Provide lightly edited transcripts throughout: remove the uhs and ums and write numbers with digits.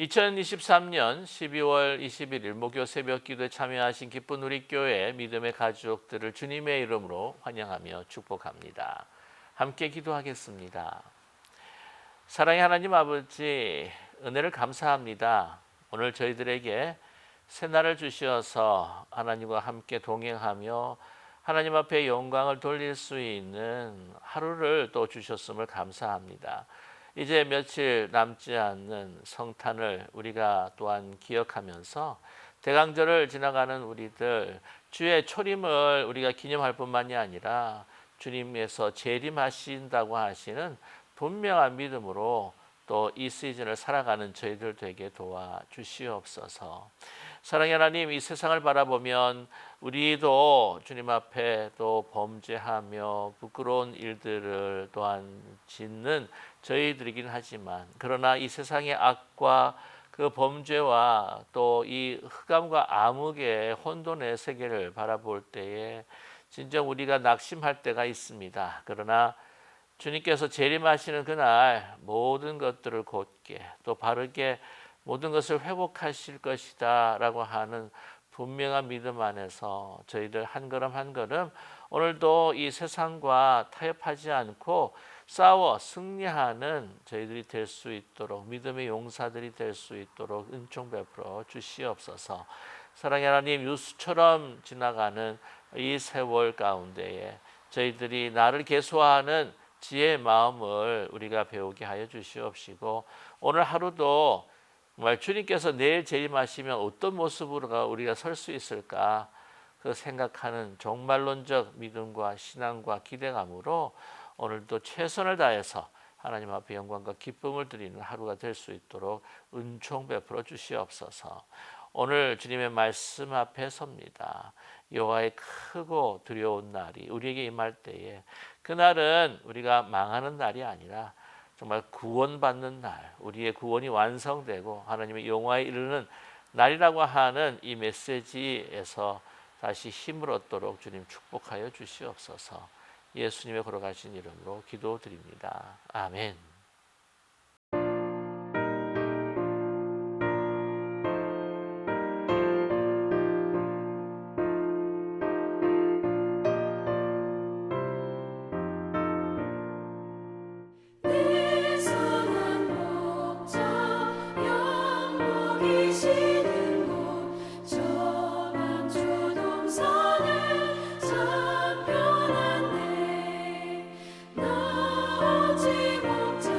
2023년 12월 21일 목요 새벽 기도에 참여하신 기쁜 우리 교회 믿음의 가족들을 주님의 이름으로 환영하며 축복합니다. 함께 기도하겠습니다. 사랑의 하나님 아버지, 은혜를 감사합니다. 오늘 저희들에게 새날을 주시어서 하나님과 함께 동행하며 하나님 앞에 영광을 돌릴 수 있는 하루를 또 주셨음을 감사합니다. 이제 며칠 남지 않는 성탄을 우리가 또한 기억하면서 대강절을 지나가는 우리들, 주의 초림을 우리가 기념할 뿐만이 아니라 주님께서 재림하신다고 하시는 분명한 믿음으로 또 이 시즌을 살아가는 저희들 되게 도와주시옵소서. 사랑의 하나님, 이 세상을 바라보면 우리도 주님 앞에 또 범죄하며 부끄러운 일들을 또한 짓는 저희들이긴 하지만, 그러나 이 세상의 악과 그 범죄와 또 이 흑암과 암흑의 혼돈의 세계를 바라볼 때에 진정 우리가 낙심할 때가 있습니다. 그러나 주님께서 재림하시는 그날 모든 것들을 곧게 또 바르게 모든 것을 회복하실 것이다 라고 하는 분명한 믿음 안에서 저희들 한 걸음 한 걸음 오늘도 이 세상과 타협하지 않고 싸워 승리하는 저희들이 될 수 있도록, 믿음의 용사들이 될 수 있도록 은총 베풀어 주시옵소서. 사랑의 하나님, 유수처럼 지나가는 이 세월 가운데에 저희들이 나를 계수하는 지혜의 마음을 우리가 배우게 하여 주시옵시고, 오늘 하루도 정말 주님께서 내일 재림하시면 어떤 모습으로 우리가 설 수 있을까, 그 생각하는 종말론적 믿음과 신앙과 기대감으로 오늘도 최선을 다해서 하나님 앞에 영광과 기쁨을 드리는 하루가 될 수 있도록 은총 베풀어 주시옵소서. 오늘 주님의 말씀 앞에 섭니다. 여호와의 크고 두려운 날이 우리에게 임할 때에, 그날은 우리가 망하는 날이 아니라 정말 구원받는 날, 우리의 구원이 완성되고 하나님의 영화에 이르는 날이라고 하는 이 메시지에서 다시 힘을 얻도록 주님 축복하여 주시옵소서. 예수님의 걸어가신 이름으로 기도드립니다. 아멘. 참 편한데 나 오지 못해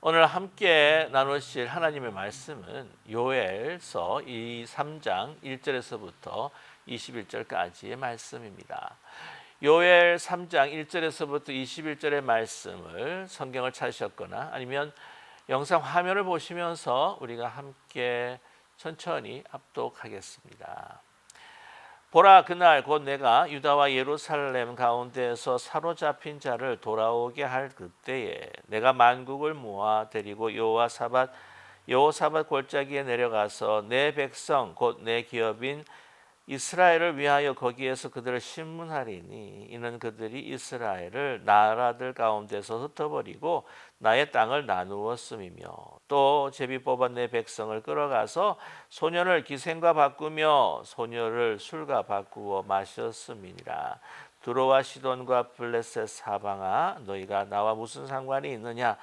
오늘 함께 나누실 하나님의 말씀은 요엘서 3장 1절에서부터 21절까지의 말씀입니다. 요엘 3장 1절에서부터 21절의 말씀을 성경을 찾으셨거나 아니면 영상 화면을 보시면서 우리가 함께 천천히 압독하겠습니다. 보라, 그날 곧 내가 유다와 예루살렘 가운데에서 사로잡힌 자를 돌아오게 할 그때에 내가 만국을 모아 데리고 여호사밧 골짜기에 내려가서 내 백성 곧 내 기업인 이스라엘을 위하여 거기에서 그들을 심문하리니 이는 그들이 이스라엘을 나라들 가운데서 흩어버리고 나의 땅을 나누었음이며 또 제비 뽑아 내 백성을 끌어가서 소년을 기생과 바꾸며 소녀를 술과 바꾸어 마셨음이니라. 두로와 시돈과 블레셋 사방아, 너희가 나와 무슨 상관이 있느냐?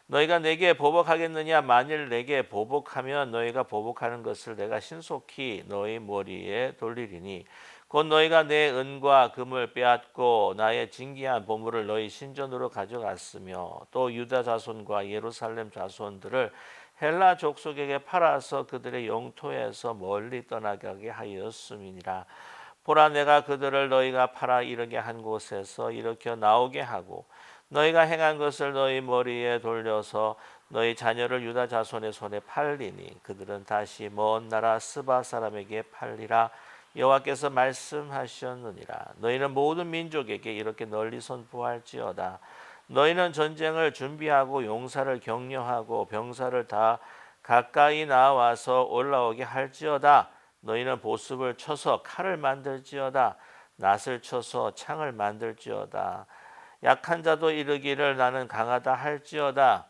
너희가 내게 보복하겠느냐? 만일 내게 보복하면 너희가 보복하는 것을 내가 신속히 너희 머리에 돌리리니 곧 너희가 내 은과 금을 빼앗고 나의 진귀한 보물을 너희 신전으로 가져갔으며 또 유다 자손과 예루살렘 자손들을 헬라 족속에게 팔아서 그들의 영토에서 멀리 떠나게 하였음이니라. 보라, 내가 그들을 너희가 팔아 이르게 한 곳에서 일으켜 나오게 하고 너희가 행한 것을 너희 머리에 돌려서 너희 자녀를 유다 자손의 손에 팔리니 그들은 다시 먼 나라 스바 사람에게 팔리라. 여호와께서 말씀하셨느니라. 너희는 모든 민족에게 이렇게 널리 선포할지어다. 너희는 전쟁을 준비하고 용사를 격려하고 병사를 다 가까이 나와서 올라오게 할지어다. 너희는 보습을 쳐서 칼을 만들지어다. 낫을 쳐서 창을 만들지어다. 약한 자도 이르기를 나는 강하다 할지어다.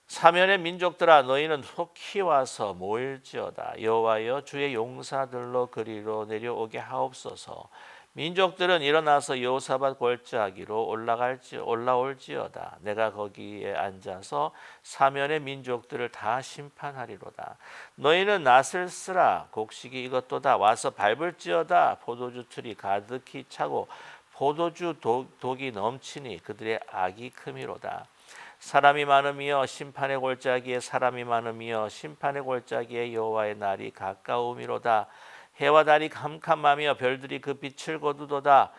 사면의 민족들아, 너희는 속히 와서 모일지어다. 여호와여, 주의 용사들로 그리로 내려오게 하옵소서. 민족들은 일어나서 여호사밧 골짜기로 올라올지어다. 내가 거기에 앉아서 사면의 민족들을 다 심판하리로다. 너희는 낫을 쓰라. 곡식이 이것도다. 와서 밟을지어다. 포도주 틀이 가득히 차고 포도주 독이 넘치니 그들의 악이 크미로다. 사람이 많으며 심판의 골짜기에 사람이 많으며 심판의 골짜기에 여호와의 날이 가까우미로다. 해와 달이 캄캄하며 별들이 그 빛을 거두도다.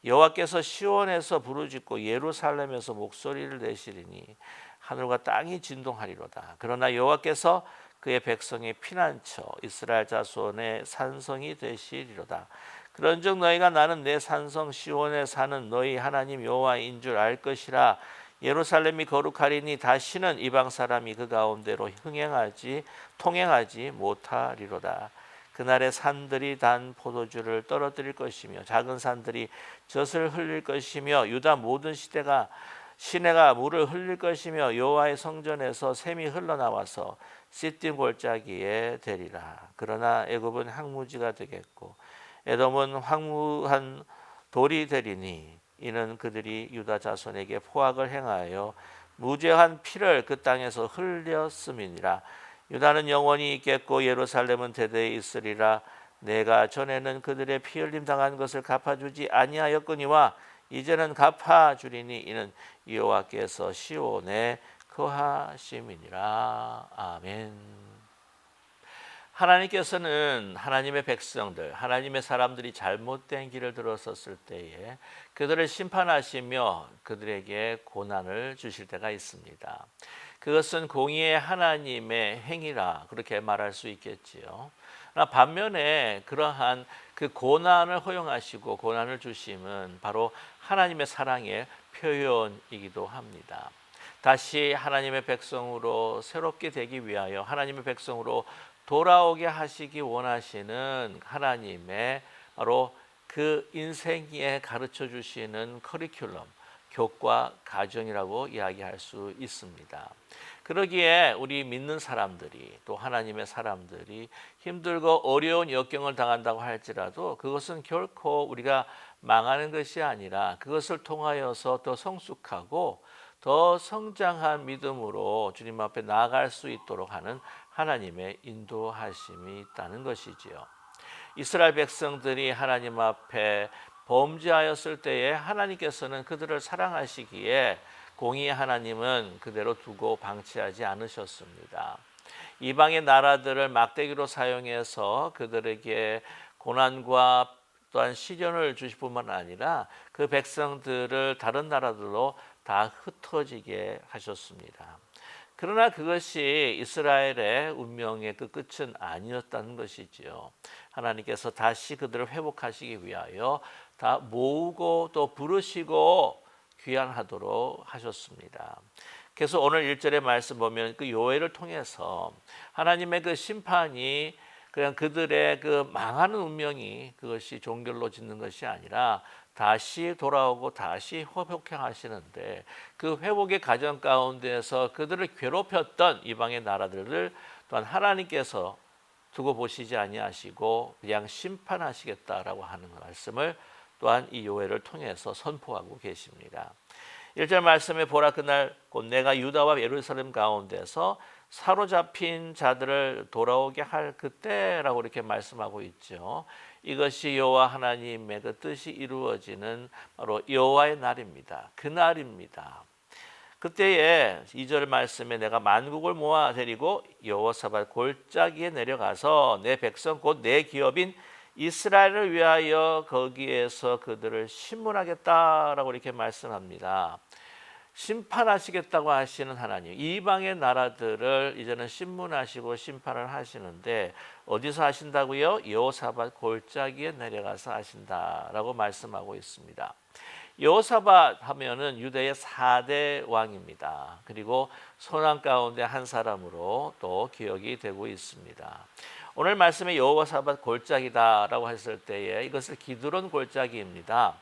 여호와께서 시온에서 부르짖고 예루살렘에서 목소리를 내시리니 하늘과 땅이 진동하리로다. 그러나 여호와께서 그의 백성의 피난처 이스라엘 자손의 산성이 되시리로다. 그런즉 너희가 나는 내 산성 시온에 사는 너희 하나님 여호와인 줄 알 것이라. 예루살렘이 거룩하리니 다시는 이방 사람이 그 가운데로 통행하지 못하리로다. 그날에 산들이 단 포도주를 떨어뜨릴 것이며 작은 산들이 젖을 흘릴 것이며 유다 모든 시내가 물을 흘릴 것이며 여호와의 성전에서 샘이 흘러나와서 시딤 골짜기에 되리라. 그러나 애굽은 황무지가 되겠고 에돔은 황무한 돌이 되리니 이는 그들이 유다 자손에게 포악을 행하여 무죄한 피를 그 땅에서 흘렸음이니라. 유다는 영원히 있겠고 예루살렘은 대대에 있으리라. 내가 전에는 그들의 피 흘림 당한 것을 갚아주지 아니하였거니와 이제는 갚아주리니 이는 여호와께서 시온에 거하심이니라. 아멘. 하나님께서는 하나님의 백성들, 하나님의 사람들이 잘못된 길을 들었었을 때에 그들을 심판하시며 그들에게 고난을 주실 때가 있습니다. 그것은 공의의 하나님의 행위라 그렇게 말할 수 있겠지요. 반면에 그러한 그 고난을 허용하시고 고난을 주심은 바로 하나님의 사랑의 표현이기도 합니다. 다시 하나님의 백성으로 새롭게 되기 위하여 하나님의 백성으로 돌아오게 하시기 원하시는 하나님의 바로 그 인생에 가르쳐 주시는 커리큘럼, 교과 과정이라고 이야기할 수 있습니다. 그러기에 우리 믿는 사람들이 또 하나님의 사람들이 힘들고 어려운 역경을 당한다고 할지라도 그것은 결코 우리가 망하는 것이 아니라 그것을 통하여서 더 성숙하고 더 성장한 믿음으로 주님 앞에 나아갈 수 있도록 하는 하나님의 인도하심이 있다는 것이지요. 이스라엘 백성들이 하나님 앞에 범죄하였을 때에 하나님께서는 그들을 사랑하시기에 공의의 하나님은 그대로 두고 방치하지 않으셨습니다. 이방의 나라들을 막대기로 사용해서 그들에게 고난과 또한 시련을 주실 뿐만 아니라 그 백성들을 다른 나라들로 다 흩어지게 하셨습니다. 그러나 그것이 이스라엘의 운명의 그 끝은 아니었다는 것이지요. 하나님께서 다시 그들을 회복하시기 위하여 다 모으고 또 부르시고 귀환하도록 하셨습니다. 그래서 오늘 1절의 말씀 보면 그 요엘을 통해서 하나님의 그 심판이 그냥 그들의 그 망하는 운명이 그것이 종결로 짓는 것이 아니라 다시 돌아오고 다시 회복해 하시는데, 그 회복의 과정 가운데에서 그들을 괴롭혔던 이방의 나라들을 또한 하나님께서 두고 보시지 아니하시고 그냥 심판하시겠다라고 하는 말씀을 또한 이 요엘을 통해서 선포하고 계십니다. 1절 말씀에 보라, 그날 곧 내가 유다와 예루살렘 가운데서 사로잡힌 자들을 돌아오게 할 그때라고 이렇게 말씀하고 있죠. 이것이 여호와 하나님의 그 뜻이 이루어지는 바로 여호와의 날입니다. 그날입니다. 그때에 2절 말씀에 내가 만국을 모아 데리고 여호사밧 골짜기에 내려가서 내 백성 곧 내 기업인 이스라엘을 위하여 거기에서 그들을 심문하겠다라고 이렇게 말씀합니다. 심판하시겠다고 하시는 하나님, 이방의 나라들을 이제는 심문하시고 심판을 하시는데 어디서 하신다고요? 여호사밧 골짜기에 내려가서 하신다라고 말씀하고 있습니다. 여호사밧 하면은 유대의 4대 왕입니다. 그리고 손안 가운데 한 사람으로 또 기억이 되고 있습니다. 오늘 말씀에 여호사밧 골짜기다라고 했을 때에 이것을 기드론 골짜기입니다.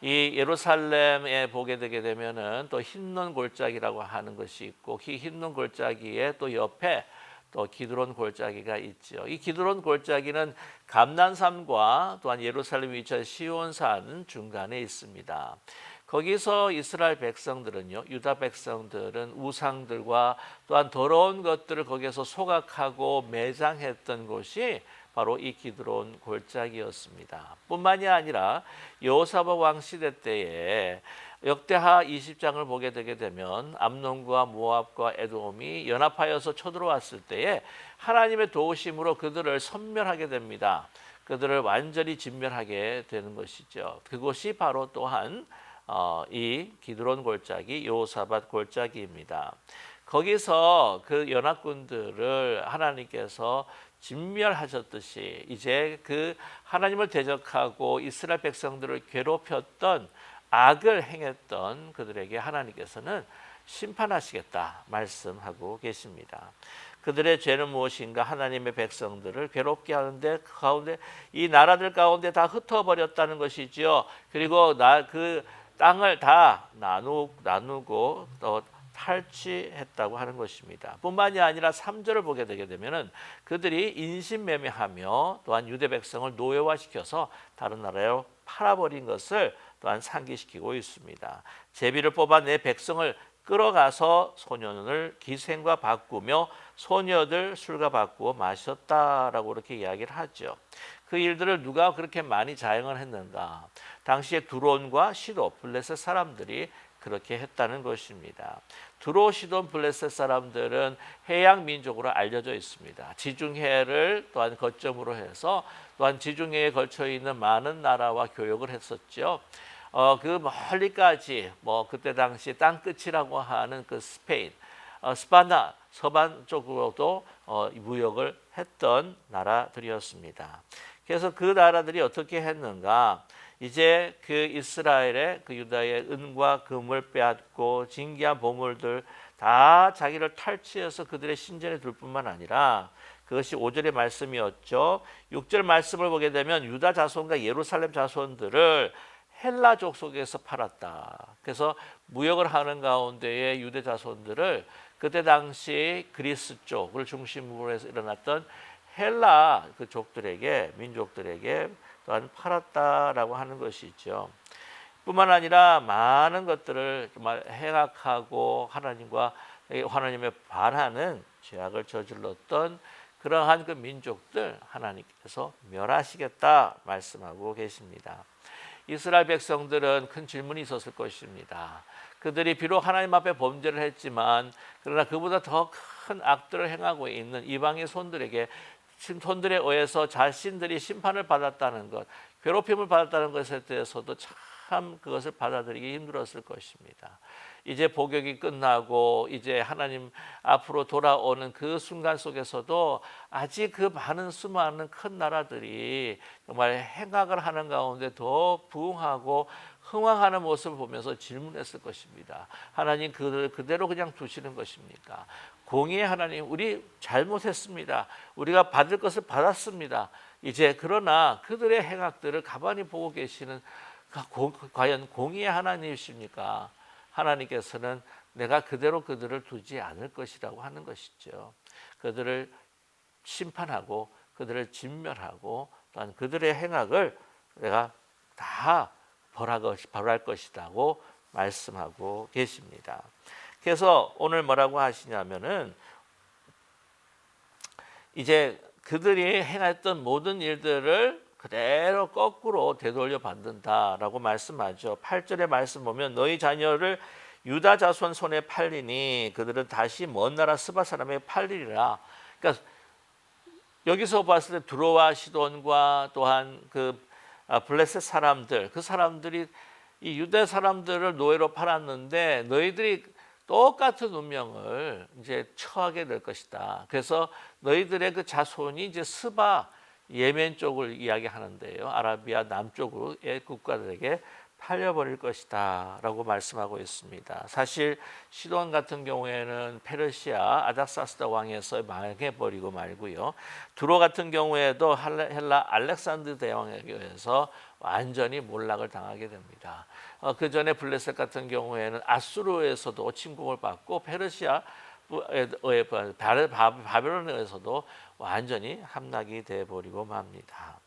이 예루살렘에 보게 되게 되면은 또 힌논 골짜기라고 하는 것이 있고, 이 힌논 골짜기에 또 옆에 또 기드론 골짜기가 있죠. 이 기드론 골짜기는 감난산과 또한 예루살렘 위치한 시온산 중간에 있습니다. 거기서 이스라엘 백성들은요, 유다 백성들은 우상들과 또한 더러운 것들을 거기에서 소각하고 매장했던 곳이 바로 이 기드론 골짜기였습니다. 뿐만이 아니라 여호사밧 왕 시대 때에 역대하 20장을 보게 되게 되면 암몬과 모압과 에돔이 연합하여서 쳐들어왔을 때에 하나님의 도우심으로 그들을 섬멸하게 됩니다. 그들을 완전히 진멸하게 되는 것이죠. 그것이 바로 또한 이 기드론 골짜기, 여호사밧 골짜기입니다. 거기서 그 연합군들을 하나님께서 진멸하셨듯이 이제 그 하나님을 대적하고 이스라엘 백성들을 괴롭혔던 악을 행했던 그들에게 하나님께서는 심판하시겠다 말씀하고 계십니다. 그들의 죄는 무엇인가? 하나님의 백성들을 괴롭게 하는데 그 가운데 이 나라들 가운데 다 흩어버렸다는 것이지요. 그리고 그 땅을 다 나누고 또 탈취했다고 하는 것입니다. 뿐만이 아니라 3절을 보게 되게 되면은 그들이 인신매매하며 또한 유대 백성을 노예화시켜서 다른 나라로 팔아버린 것을 또한 상기시키고 있습니다. 제비를 뽑아 내 백성을 끌어가서 소년을 기생과 바꾸며 소녀들 술과 바꾸어 마셨다라고 그렇게 이야기를 하죠. 그 일들을 누가 그렇게 많이 자행을 했는가? 당시에 두론과 시도 블레셋 사람들이 그렇게 했다는 것입니다. 두로 시돈 블레셋 사람들은 해양 민족으로 알려져 있습니다. 지중해를 또한 거점으로 해서 또한 지중해에 걸쳐 있는 많은 나라와 교역을 했었죠. 그 멀리까지 그때 당시 땅끝이라고 하는 그 스페인, 스파나 서반 쪽으로도 무역을 했던 나라들이었습니다. 그래서 그 나라들이 어떻게 했는가? 이제 그 이스라엘의 그 유다의 은과 금을 빼앗고 진귀한 보물들 다 자기를 탈취해서 그들의 신전에 둘 뿐만 아니라 그것이 5절의 말씀이었죠. 6절 말씀을 보게 되면 유다 자손과 예루살렘 자손들을 헬라족 속에서 팔았다. 그래서 무역을 하는 가운데에 유대 자손들을 그때 당시 그리스 쪽을 중심으로 해서 일어났던 헬라 그 족들에게, 민족들에게 또한 팔았다라고 하는 것이죠. 뿐만 아니라 많은 것들을 정말 행악하고 하나님의 반하는 죄악을 저질렀던 그러한 그 민족들 하나님께서 멸하시겠다 말씀하고 계십니다. 이스라엘 백성들은 큰 질문이 있었을 것입니다. 그들이 비록 하나님 앞에 범죄를 했지만 그러나 그보다 더 큰 악들을 행하고 있는 이방의 손들에 의해서 자신들이 심판을 받았다는 것, 괴롭힘을 받았다는 것에 대해서도 참 그것을 받아들이기 힘들었을 것입니다. 이제 복역이 끝나고 이제 하나님 앞으로 돌아오는 그 순간 속에서도 아직 그 많은 수많은 큰 나라들이 정말 행악을 하는 가운데 더 부흥하고 흥왕하는 모습을 보면서 질문했을 것입니다. 하나님 그들을 그대로 그냥 두시는 것입니까? 공의의 하나님, 우리 잘못했습니다. 우리가 받을 것을 받았습니다. 이제 그러나 그들의 행악들을 가만히 보고 계시는 과연 공의의 하나님이십니까? 하나님께서는 내가 그대로 그들을 두지 않을 것이라고 하는 것이죠. 그들을 심판하고 그들을 진멸하고 또한 그들의 행악을 내가 다 벌할 것이라고 말씀하고 계십니다. 그래서 오늘 뭐라고 하시냐면은 이제 그들이 행했던 모든 일들을 그대로 거꾸로 되돌려 받는다라고 말씀하죠. 8절의 말씀 보면 너희 자녀를 유다 자손 손에 팔리니 그들은 다시 먼 나라 스바 사람에게 팔리리라. 그러니까 여기서 봤을 때 두로와 시돈과 또한 그 블레셋 사람들, 그 사람들이 이 유대 사람들을 노예로 팔았는데 너희들이 똑같은 운명을 이제 처하게 될 것이다. 그래서 너희들의 그 자손이 이제 스바 예멘 쪽을 이야기하는데요. 아라비아 남쪽의 국가들에게 팔려버릴 것이다 라고 말씀하고 있습니다. 사실 시돈 같은 경우에는 페르시아 아닥사스다 왕에서 망해버리고 말고요. 두로 같은 경우에도 헬라 알렉산드 대왕에 의해서 완전히 몰락을 당하게 됩니다. 그 전에 블레셋 같은 경우에는 아수르에서도 침공을 받고 페르시아 바벨론에서도 완전히 함락이 되어버리고 맙니다.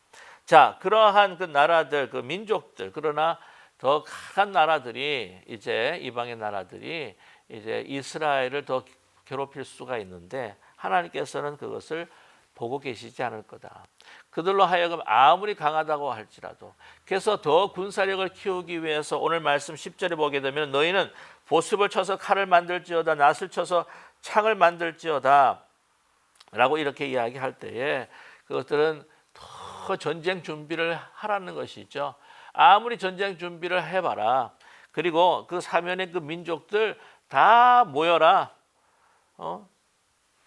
자, 그러한 그 나라들, 그 민족들, 그러나 더 강한 나라들이 이제 이방의 나라들이 이제 이스라엘을 더 괴롭힐 수가 있는데 하나님께서는 그것을 보고 계시지 않을 거다. 그들로 하여금 아무리 강하다고 할지라도 그래서 더 군사력을 키우기 위해서 오늘 말씀 10절에 보게 되면 너희는 보습을 쳐서 칼을 만들지어다 낫을 쳐서 창을 만들지어다 라고 이렇게 이야기할 때에 그것들은 더 전쟁 준비를 하라는 것이죠. 아무리 전쟁 준비를 해봐라. 그리고 그 사면의 그 민족들 다 모여라.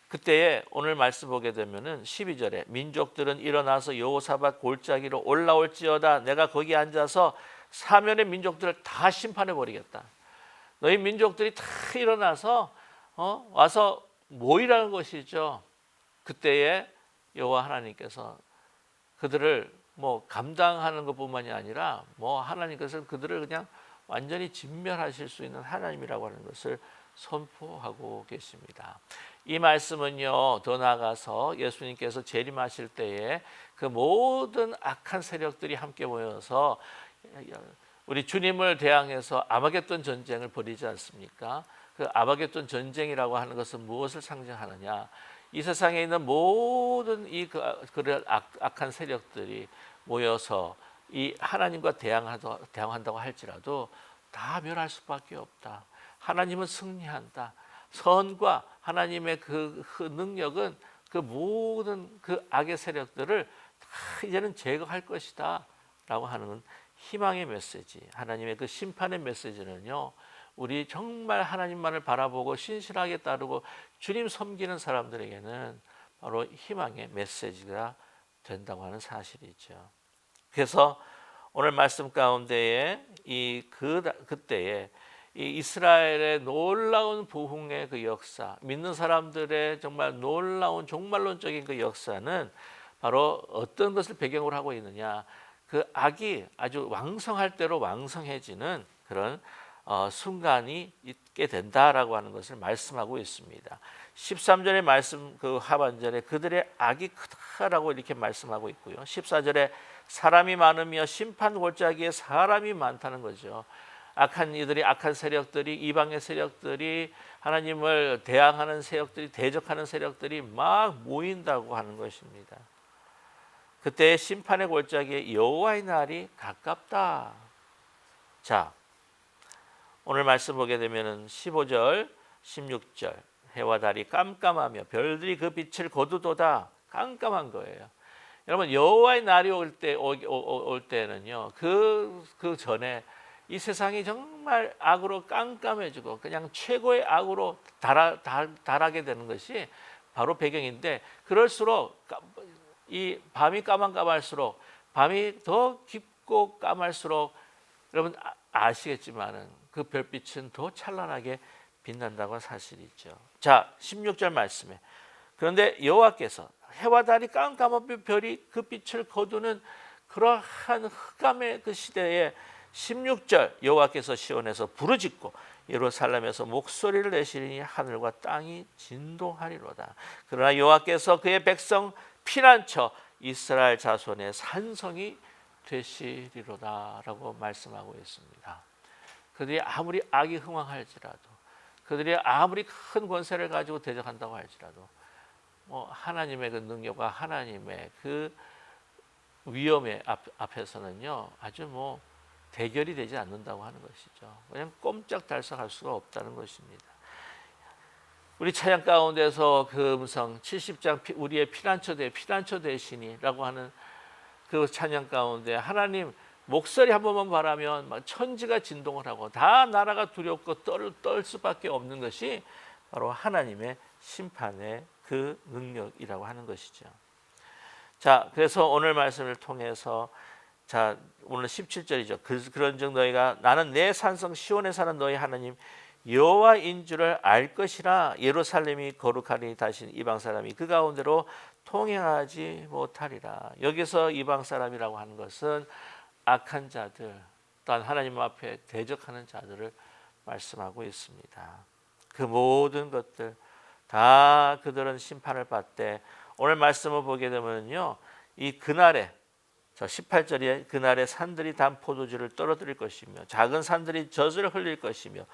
그때에 오늘 말씀 보게 되면은 12절에 민족들은 일어나서 여호사밧 골짜기로 올라올지어다. 내가 거기 앉아서 사면의 민족들을 다 심판해 버리겠다. 너희 민족들이 다 일어나서 와서 모이라는 것이죠. 그때에 여호와 하나님께서 그들을 뭐 감당하는 것뿐만이 아니라 뭐 하나님께서 그들을 그냥 완전히 진멸하실 수 있는 하나님이라고 하는 것을 선포하고 계십니다. 이 말씀은요 더 나아가서 예수님께서 재림하실 때에 그 모든 악한 세력들이 함께 모여서 우리 주님을 대항해서 아마겟돈 전쟁을 벌이지 않습니까? 그 아마겟돈 전쟁이라고 하는 것은 무엇을 상징하느냐? 이 세상에 있는 모든 그런 악한 세력들이 모여서 이 하나님과 대항한다고 할지라도 다 멸할 수밖에 없다. 하나님은 승리한다. 선과 하나님의 그 능력은 그 모든 그 악의 세력들을 다 이제는 제거할 것이다 라고 하는 희망의 메시지, 하나님의 그 심판의 메시지는요 우리 정말 하나님만을 바라보고 신실하게 따르고 주님 섬기는 사람들에게는 바로 희망의 메시지가 된다고 하는 사실이죠. 그래서 오늘 말씀 가운데에 그때에 이 이스라엘의 놀라운 부흥의 그 역사, 믿는 사람들의 정말 놀라운 종말론적인 그 역사는 바로 어떤 것을 배경으로 하고 있느냐? 그 악이 아주 왕성할 대로 왕성해지는 그런 순간이 있게 된다라고 하는 것을 말씀하고 있습니다. 13절의 말씀 그 하반절에 그들의 악이 크다라고 이렇게 말씀하고 있고요. 14절에 사람이 많으며 심판 골짜기에 사람이 많다는 거죠. 악한 세력들이 이방의 세력들이 하나님을 대항하는 세력들이 대적하는 세력들이 막 모인다고 하는 것입니다. 그때 심판의 골짜기에 여호와의 날이 가깝다 자, 오늘 말씀 보게 되면은 15절, 16절 해와 달이 깜깜하며 별들이 그 빛을 거두도다. 깜깜한 거예요. 여러분 여호와의 날이 올 때는요. 그 전에 이 세상이 정말 악으로 깜깜해지고 그냥 최고의 악으로 달하게 되는 것이 바로 배경인데, 그럴수록 이 밤이 까만까만할수록, 밤이 더 깊고 까말수록 여러분 아시겠지만은 그 별빛은 더 찬란하게 빛난다고 사실이죠. 자, 16절 말씀에 그런데 여호와께서 해와 달이 깜깜한 별이 그 빛을 거두는 그러한 흑암의 그 시대에 16절 여호와께서 시온에서 부르짖고 예루살렘에서 목소리를 내시리니 하늘과 땅이 진동하리로다. 그러나 여호와께서 그의 백성 피난처 이스라엘 자손의 산성이 되시리로다라고 말씀하고 있습니다. 그들이 아무리 악이 흥왕할지라도, 그들이 아무리 큰 권세를 가지고 대적한다고 할지라도 하나님의 그 능력과 하나님의 그 위엄의 앞에서는요 아주 대결이 되지 않는다고 하는 것이죠. 그냥 꼼짝달싹할 수가 없다는 것입니다. 우리 찬양 가운데서 그 음성 70장 우리의 피난처 대신이라고 하는 그 찬양 가운데 하나님 목소리 한 번만 바라면 천지가 진동을 하고 다 나라가 두렵고 떨 수밖에 없는 것이 바로 하나님의 심판의 그 능력이라고 하는 것이죠. 자, 그래서 오늘 말씀을 통해서 자, 오늘 17절이죠. 그런즉 너희가 나는 내 산성 시온에 사는 너희 하나님 여호와인 줄을 알 것이라. 예루살렘이 거룩하니 다신 이방 사람이 그 가운데로 통행하지 못하리라. 여기서 이방 사람이라고 하는 것은 악한 자들, 또한 하나님 앞에 대적하는 자들을 말씀하고 있습니다. 그 모든 것들 다 그들은 심판을 받되, 오늘 말씀을 보게 되면요 이 그날에 저 18절에 그날에 산들이 단 포도주를 떨어뜨릴 것이며 작은 산들이 젖을 흘릴 것이며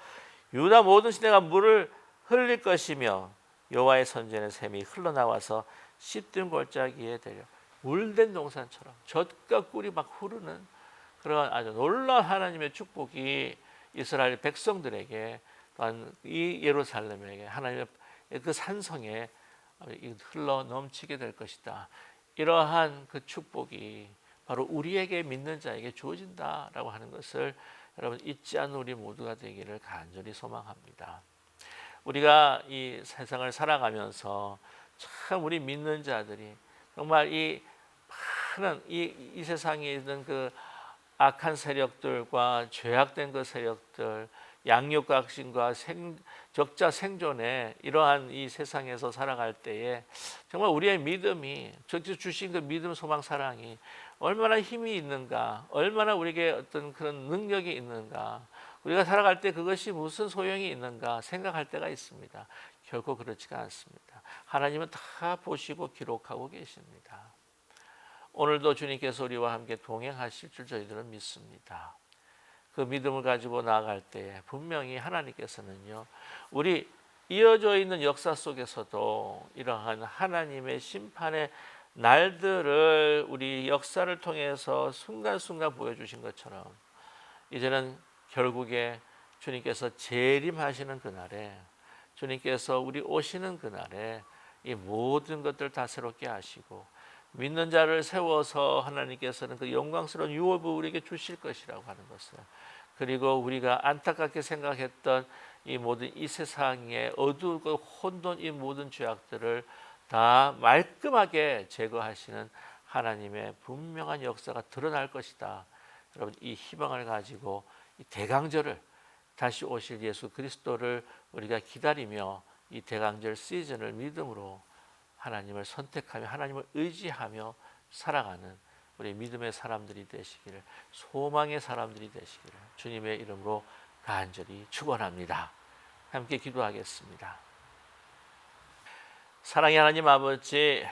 유다 모든 시내가 물을 흘릴 것이며 여호와의 선전의 샘이 흘러나와서 씹든 골짜기에 내려 물된 동산처럼 젖과 꿀이 막 흐르는 그런 아주 놀라운 하나님의 축복이 이스라엘 백성들에게, 또한 이 예루살렘에게, 하나님의 그 산성에 흘러 넘치게 될 것이다. 이러한 그 축복이 바로 우리에게 믿는 자에게 주어진다라고 하는 것을 여러분 잊지 않는 우리 모두가 되기를 간절히 소망합니다. 우리가 이 세상을 살아가면서 참 우리 믿는 자들이 정말 이 많은 이 세상에 있는 그 악한 세력들과 죄악된 그 세력들, 양육각신과 적자 생존에 이러한 이 세상에서 살아갈 때에 정말 우리의 믿음이, 주신 그 믿음, 소망, 사랑이 얼마나 힘이 있는가, 얼마나 우리에게 어떤 그런 능력이 있는가, 우리가 살아갈 때 그것이 무슨 소용이 있는가 생각할 때가 있습니다. 결코 그렇지가 않습니다. 하나님은 다 보시고 기록하고 계십니다. 오늘도 주님께서 우리와 함께 동행하실 줄 저희들은 믿습니다. 그 믿음을 가지고 나아갈 때 분명히 하나님께서는요 우리 이어져 있는 역사 속에서도 이러한 하나님의 심판의 날들을 우리 역사를 통해서 순간순간 보여주신 것처럼 이제는 결국에 주님께서 재림하시는 그날에, 주님께서 우리 오시는 그날에 이 모든 것들 다 새롭게 하시고 믿는 자를 세워서 하나님께서는 그 영광스러운 유업을 우리에게 주실 것이라고 하는 것을, 그리고 우리가 안타깝게 생각했던 이 모든 이 세상의 어두우고 혼돈, 이 모든 죄악들을 다 말끔하게 제거하시는 하나님의 분명한 역사가 드러날 것이다. 여러분 이 희망을 가지고 이 대강절을, 다시 오실 예수 그리스도를 우리가 기다리며 이 대강절 시즌을 믿음으로 하나님을 선택하며 하나님을 의지하며 살아가는 우리 믿음의 사람들이 되시기를, 소망의 사람들이 되시기를 주님의 이름으로 간절히 축원합니다. 함께 기도하겠습니다. 사랑의 하나님 아버지,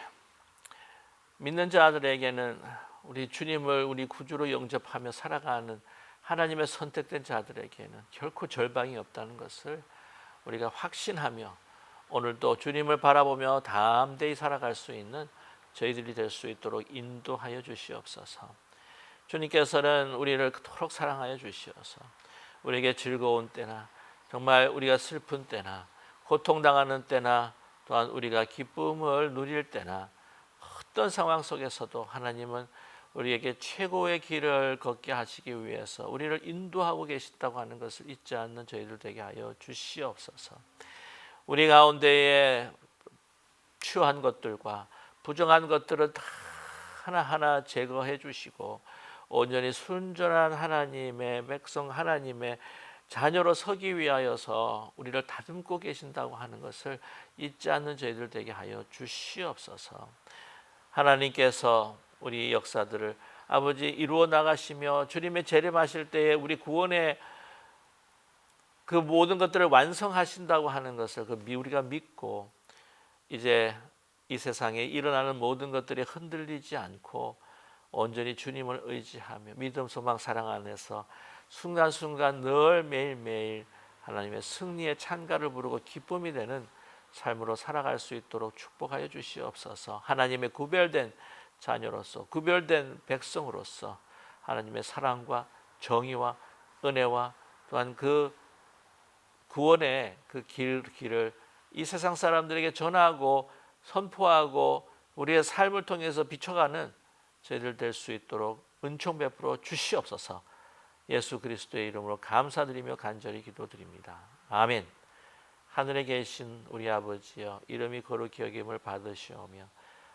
믿는 자들에게는 우리 주님을 우리 구주로 영접하며 살아가는 하나님의 선택된 자들에게는 결코 절방이 없다는 것을 우리가 확신하며 오늘도 주님을 바라보며 담대히 살아갈 수 있는 저희들이 될 수 있도록 인도하여 주시옵소서. 주님께서는 우리를 그토록 사랑하여 주시어서 우리에게 즐거운 때나 정말 우리가 슬픈 때나 고통당하는 때나 또한 우리가 기쁨을 누릴 때나 어떤 상황 속에서도 하나님은 우리에게 최고의 길을 걷게 하시기 위해서 우리를 인도하고 계신다고 하는 것을 잊지 않는 저희들 되게 하여 주시옵소서. 우리 가운데에 추한 것들과 부정한 것들은 다 하나하나 제거해 주시고 온전히 순전한 하나님의 백성, 하나님의 자녀로 서기 위하여서 우리를 다듬고 계신다고 하는 것을 잊지 않는 저희들 되게 하여 주시옵소서. 하나님께서 우리 역사들을 아버지 이루어 나가시며 주님의 재림하실 때에 우리 구원의 그 모든 것들을 완성하신다고 하는 것을 우리가 믿고 이제 이 세상에 일어나는 모든 것들이 흔들리지 않고 온전히 주님을 의지하며 믿음, 소망, 사랑 안에서 순간순간 늘 매일매일 하나님의 승리의 찬가를 부르고 기쁨이 되는 삶으로 살아갈 수 있도록 축복하여 주시옵소서. 하나님의 구별된 자녀로서 구별된 백성으로서 하나님의 사랑과 정의와 은혜와 또한 그 구원의 그 길을 이 세상 사람들에게 전하고 선포하고 우리의 삶을 통해서 비춰가는 저희들 될 수 있도록 은총 베풀어 주시옵소서. 예수 그리스도의 이름으로 감사드리며 간절히 기도드립니다. 아멘. 하늘에 계신 우리 아버지여, 이름이 거룩히 여김을 받으시오며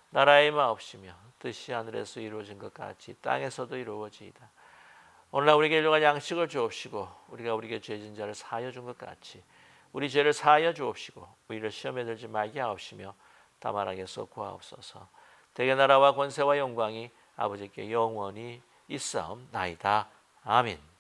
나라의 마옵시며 뜻이 하늘에서 이루어진 것 같이 땅에서도 이루어지이다. 오늘날 우리에게 일용할 양식을 주옵시고 우리가 우리에게 죄진 자를 사하여 준 것 같이 우리 죄를 사하여 주옵시고 우리를 시험에 들지 말게 하옵시며 다만 악에서 구하옵소서. 대개 나라와 권세와 영광이 아버지께 영원히 있사옵나이다. 아멘.